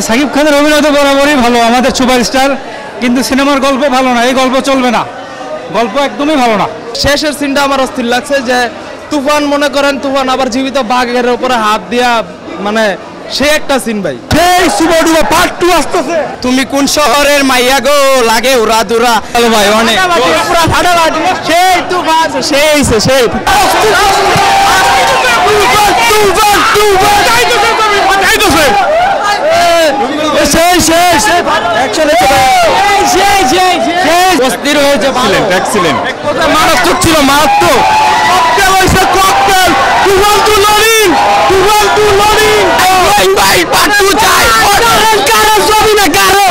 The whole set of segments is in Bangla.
সাকিব খানের অভিনয় তো বরাবরই ভালো, আমাদের সুপারস্টার, কিন্তু সিনেমার গল্প ভালো না, এই গল্প চলবে না, গল্প একদমই ভালো না। শেষের সিনটা আমার অস্থির লাগছে যে তুফান, মনে করেন তুফান আবার জীবিত বাঘের উপরে হাত দিয়া, মানে সে একটা সিন ভাই। সেই সুপার ডুপার পার্ট 2 আসতেছে। তুমি কোন শহরের মাইয়া গো, লাগে উড়া দুরা। হ্যালো ভাই, অনেক পুরো ফাটাফাটি, সেই তুফান, সেই মারাত্মক ছিল, মারাত্মক ককটেল হইছে, ককটেল। তুফান টু লোডিং, তুফান টু লোডিং। ভাই পার্ট 2 চাই, কারো ছবি না কারো।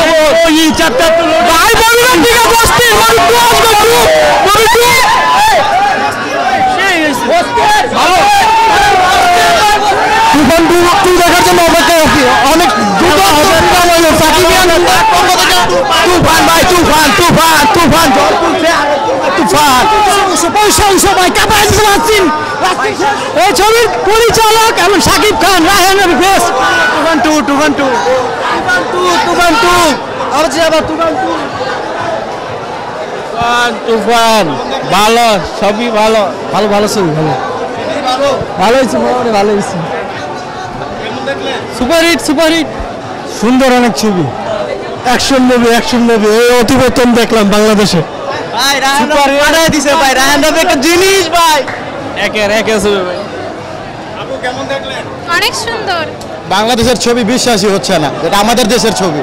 ওই চ্যাপ্টার টু লোডিং ভাই, বলবেন ঠিক আছে, অস্থির ভাই, টু আসবে, টু বলি টু সেই অস্থির ভালো। তুফান টু দেখার জন্য অপেক্ষা আছি, অনেক দ্রুত হবে। সাকিবিয়ান তুফান ভাই, তুফান তুফান তুফান জল তুলছে, তুফান সবাই কাপায় দিচ্ছেন। এই ছবির পরিচালক এবং সাকিব খান, রায়হান রাফি বেশ। তুফান টু, তুফান টু, তুফান টু, তুফান টু, আবার তুফান টু, তুফান ভালো, সবই ভালো, ভালো ভালো ছবি, ভালো ভালো হয়েছে, মোটামুটি ভালো হয়েছে। সুপার হিট, সুপার হিট, সুন্দর অনেক ছবি, অ্যাকশন মুভি, অ্যাকশন মুভি। এই অতিবর্তন দেখলাম বাংলাদেশে ভাই, রায়হান রাফি পাঠায় দিছে ভাই, রায়হান রাফি একটা জিনিস ভাই, একের একে ছবি ভাই। আপু কেমন দেখলেন? অনেক সুন্দর। বাংলাদেশের ছবি বিশ্বাসই হচ্ছে না, এটা আমাদের দেশের ছবি,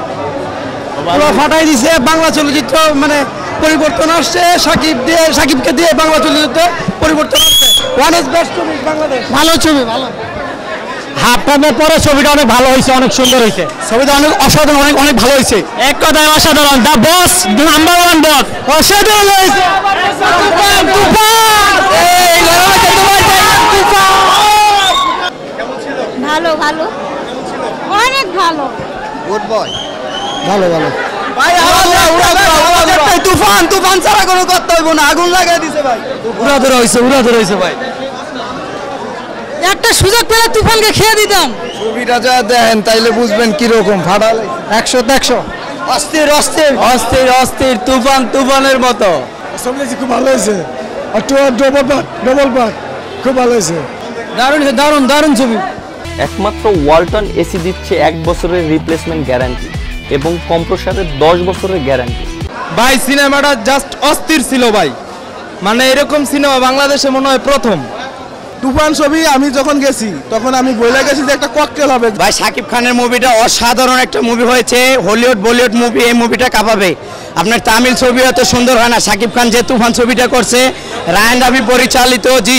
পুরো ফাটাই দিছে। বাংলা চলচ্চিত্র মানে পরিবর্তন আসছে, সাকিবকে দিয়ে বাংলা চলচ্চিত্র পরিবর্তন আসছে। ওয়ান ইজ বেস্ট ছবি বাংলাদেশ, ভালো ছবি, ভালো। হাফ টাইমের পরে ছবিটা অনেক ভালো হয়েছে, অনেক সুন্দর হয়েছে ছবিটা, অনেক অসাধারণ, অনেক অনেক ভালো হয়েছে। এক কথায় অসাধারণ, দা বস, নাম্বার 1 বস, অসাধারণ হয়েছে। ভালো ভালো, অনেক ভালো, গুড বয়, ভালো ভালো ভাই। তুফান, তুফান ছাড়া কোনো কথা হইব না, আগুন লাগাই দিছে ভাই, উড়াধুরা হয়েছে, উড়াধুরা হয়েছে ভাই। একটা সুযোগ পেলে তুফানকে খেয়ে দিতাম। ছবিটা যা দেখেন তাইলে বুঝবেন কিরকম ফাটাল। 100 100 অস্থির অস্থির অস্থির অস্থির, তুফান তুফানের মতো ছবি খুব ভালো হয়েছে, আর ডবল পার্ট খুব ভালো হয়েছে, দারুণ দারুণ দারুণ ছবি। একমাত্র ওয়ালটন এসি দিচ্ছে 1 বছরের রিপ্লেসমেন্ট গ্যারান্টি এবং কম্প্রেসারের 10 বছরের গ্যারান্টি। ভাই সিনেমাটা জাস্ট অস্থির ছিল ভাই, মানে এরকম সিনেমা বাংলাদেশে মনে হয় প্রথম। তুফান ছবি আমি যখন গেছি তখন আমি বলে গেছি যে একটা ককটেল হবে ভাই। সাকিব খানের মুভিটা অসাধারণ একটা মুভি হয়েছে, হলিউড বলিউড মুভি, এই মুভিটা কাঁপাবে। আপনার তামিল ছবি এত সুন্দর হয় না, সাকিব খান যে তুফান ছবিটা করছে, রায়হান রাফি পরিচালিত, জি